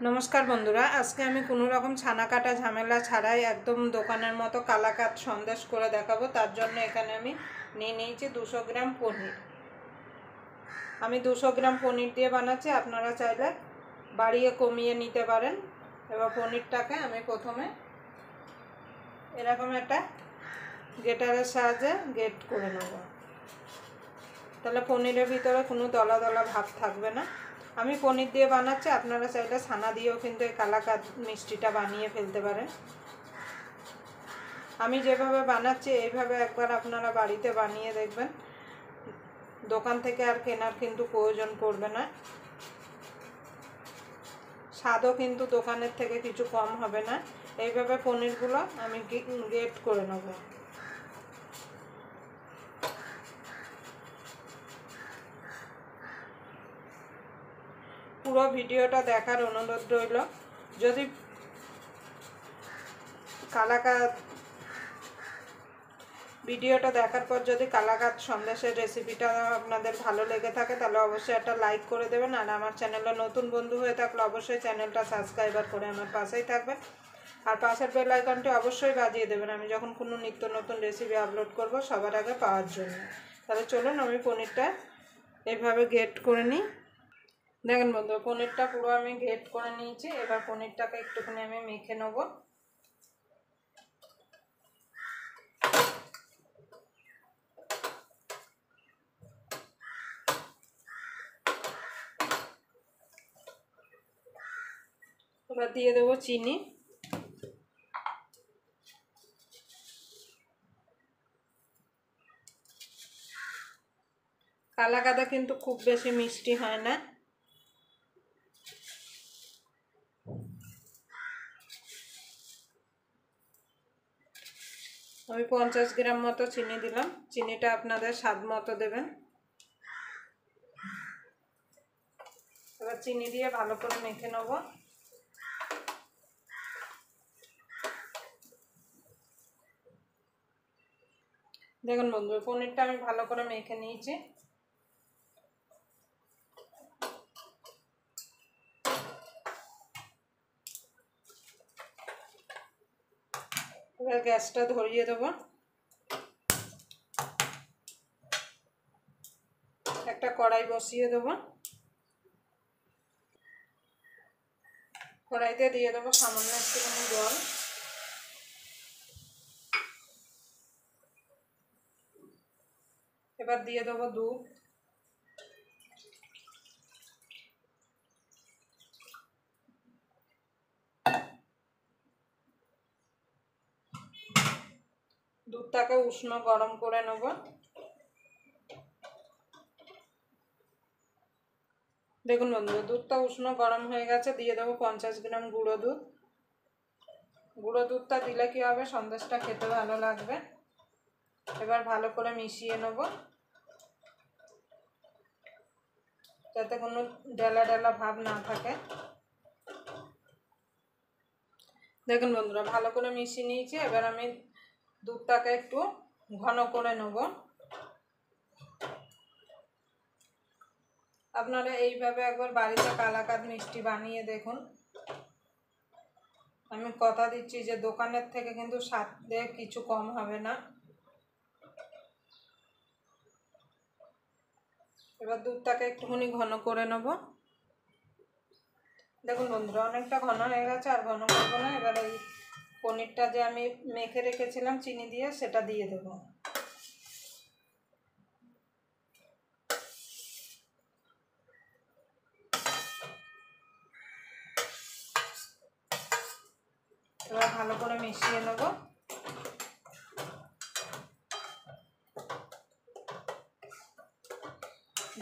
नमस्कार बंधुरा आज के आमी कोनो रकम छाना काटा झमेला छाड़ाई एकदम दोकानेर मतो कालाकात सन्देश करे देखाबो। तार जन्य एखाने आमी निये नियेछि 200 ग्राम पनिर। आमी 200 ग्राम पनिर दिये बानाच्छि, आपनारा चाइले बाड़िये कमिये निते पारेन। एबार पनिरटाके आमी प्रथमे एरकम एकटा ग्रेटारेर साहाज्ये ग्रेट करे नेब, ताहले पनिरेर भितरे कोनो दला दला भाब थाकबे ना। आमी पनिर दिए बानाচ্ছি, আপনারা চাইলে ছানা দিয়েও কিন্তু এই কালাকাদ মিষ্টিটা বানিয়ে ফেলতে পারেন। আমি যেভাবে বানাচ্ছি এইভাবে একবার আপনারা বাড়িতে বানিয়ে দেখবেন, দোকান থেকে আর কেনার কিন্তু প্রয়োজন পড়বে না। স্বাদও কিন্তু দোকানের থেকে কিছু কম হবে না। এইভাবে পনিরগুলো আমি গ্রেট করে নেব। পুরো ভিডিওটা দেখার অনুরোধ রইল। যদি কালাকাদ ভিডিওটা দেখার পর যদি কালাকাদ সন্দেশের রেসিপিটা আপনাদের ভালো লেগে থাকে তাহলে অবশ্যই একটা লাইক করে দেবেন। আর আমার চ্যানেলে নতুন বন্ধু হয়ে থাকলে অবশ্যই চ্যানেলটা সাবস্ক্রাইবার করে আমার পাশেই থাকবেন। আর পাশের বেল আইকনটি অবশ্যই বাজিয়ে দেবেন আমি যখন কোনো নিত্য নতুন রেসিপি আপলোড করব সবার আগে পাওয়ার জন্য। তাহলে চলুন আমি পনিরটা এইভাবে গ্রেট করে নিই। দেখেন বন্ধু, পনিরটা পুরো আমি গ্রেট করে নিয়েছি। এবার পনিরটাকে একটুখানি আমি মেখে নেব। এবার দিয়ে দেবো চিনি। কালাকাদা কিন্তু খুব বেশি মিষ্টি হয় না। আমি 50 গ্রাম মতো চিনি দিলাম। চিনিটা আপনাদের স্বাদ মতো দেবেন। এবার চিনি দিয়ে ভালো করে মেখে নেব। দেখুন বন্ধু, পনিরটা আমি ভালো করে মেখে নিয়েছি। এবার গ্যাসটা ধরিয়ে দেবো। একটা কড়াই বসিয়ে দেবো। কড়াইতে দিয়ে দেবো সামান্য একটুখানি জল। এবার দিয়ে দেবো দুধ। দুধটাকে উষ্ণ গরম করে নেব। দেখুন বন্ধু, দুধটা উষ্ণ গরম হয়ে গেছে। দিয়ে দেবো 50 গ্রাম গুঁড়ো দুধ। গুঁড়ো দুধটা দিলে কি হবে, সন্দেশটা খেতে ভালো লাগবে। এবার ভালো করে মিশিয়ে নেব যাতে কোনো ডেলা ডেলা ভাব না থাকে। দেখুন বন্ধুরা, ভালো করে মিশিয়ে নিয়েছি। এবার আমি দুধটাকে একটু ঘন করে নেব। আপনারা এইভাবে একবার বাড়িতে কালাকাদ মিষ্টি বানিয়ে দেখুন। আমি কথা দিচ্ছি যে দোকানের থেকে কিন্তু স্বাদে কিছু কম হবে না। এবার দুধটাকে একটুখানি ঘন করে নেব। দেখুন বন্ধুরা, অনেকটা ঘন হয়ে গেছে, আর ঘন করবো না। এবার এই পনিরটা যে আমি মেখে রেখেছিলাম চিনি দিয়ে সেটা দিয়ে দেবো। এবার ভালো করে মিশিয়ে নেব।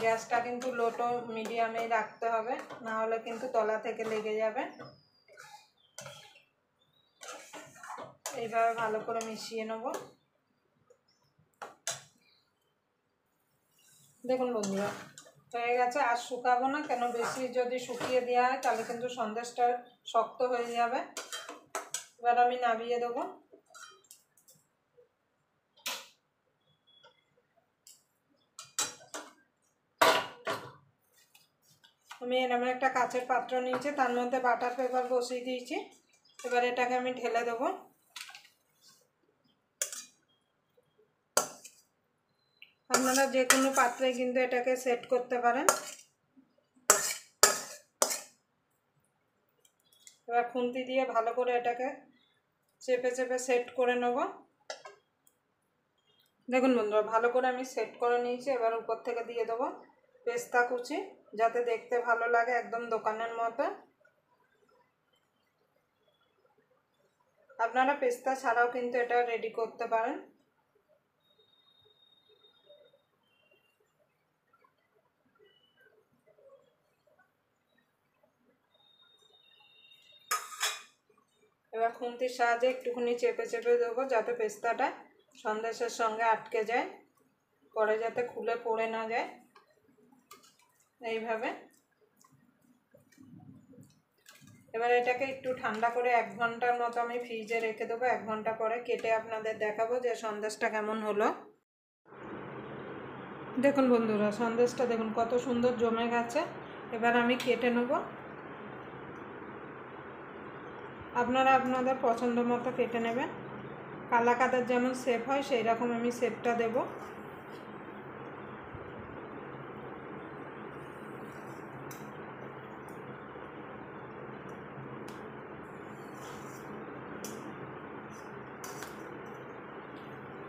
গ্যাসটা কিন্তু লো টু মিডিয়ামেই রাখতে হবে, না হলে কিন্তু তলা থেকে লেগে যাবে। এইভাবে ভালো করে মিশিয়ে নেব। দেখুন বন্ধুরা, হয়ে গেছে। আর শুকাবো না, কেন বেশি যদি শুকিয়ে দেওয়া হয় তাহলে কিন্তু সন্দেশটা শক্ত হয়ে যাবে। এবার আমি নামিয়ে দেবো। আমি এরকম একটা কাচের পাত্র নিয়েছি, তার মধ্যে বাটার পেপার বসিয়ে দিয়েছি। এবার এটাকে আমি ঢেলে দেবো। আপনারা যে কোনো পাত্রে কিন্তু এটাকে সেট করতে পারেন। এবার খুন্তি দিয়ে ভালো করে এটাকে চেপে চেপে সেট করে নেব। দেখুন বন্ধুরা, ভালো করে আমি সেট করে নিয়েছি। এবার উপর থেকে দিয়ে দেবো পেস্তা কুচি, যাতে দেখতে ভালো লাগে, একদম দোকানের মতো। আপনারা পেস্তা ছাড়াও কিন্তু এটা রেডি করতে পারেন। এবার খুন্তির সাহায্যে একটুখানি চেপে চেপে দেবো, যাতে পেস্তাটা সন্দেশের সঙ্গে আটকে যায়, পরে যাতে খুলে পড়ে না যায়। এইভাবে এবার এটাকে একটু ঠান্ডা করে 1 ঘন্টার মতো আমি ফ্রিজে রেখে দেবো। 1 ঘন্টা পরে কেটে আপনাদের দেখাবো যে সন্দেশটা কেমন হলো। দেখুন বন্ধুরা, সন্দেশটা দেখুন কত সুন্দর জমে গেছে। এবার আমি কেটে নেব। আপনারা আপনাদের পছন্দ মতো কেটে নেবেন। কালাকাঁদের যেমন শেপ হয় সেই রকম আমি শেপটা দেব।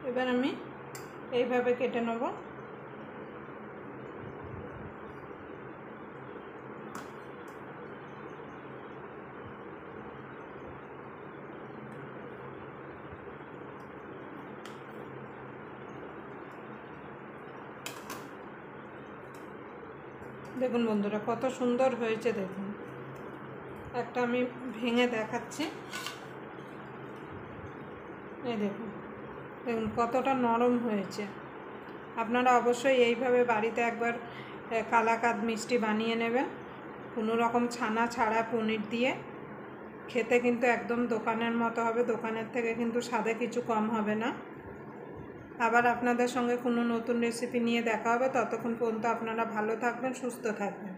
এবার আমি এইভাবে কেটে নেব। দেখুন বন্ধুরা, কত সুন্দর হয়েছে। দেখুন একটা আমি ভেঙে দেখাচ্ছি। এই দেখুন, দেখুন কতটা নরম হয়েছে। আপনারা অবশ্যই এইভাবে বাড়িতে একবার কালাকাঁদ মিষ্টি বানিয়ে নেবেন, কোনো রকম ছানা ছাড়া পনির দিয়ে। খেতে কিন্তু একদম দোকানের মতো হবে, দোকানের থেকে কিন্তু স্বাদে কিছু কম হবে না। আবার আপনাদের সঙ্গে কোনো নতুন রেসিপি নিয়ে দেখা হবে। ততক্ষণ পর্যন্ত আপনারা ভালো থাকবেন, সুস্থ থাকবেন।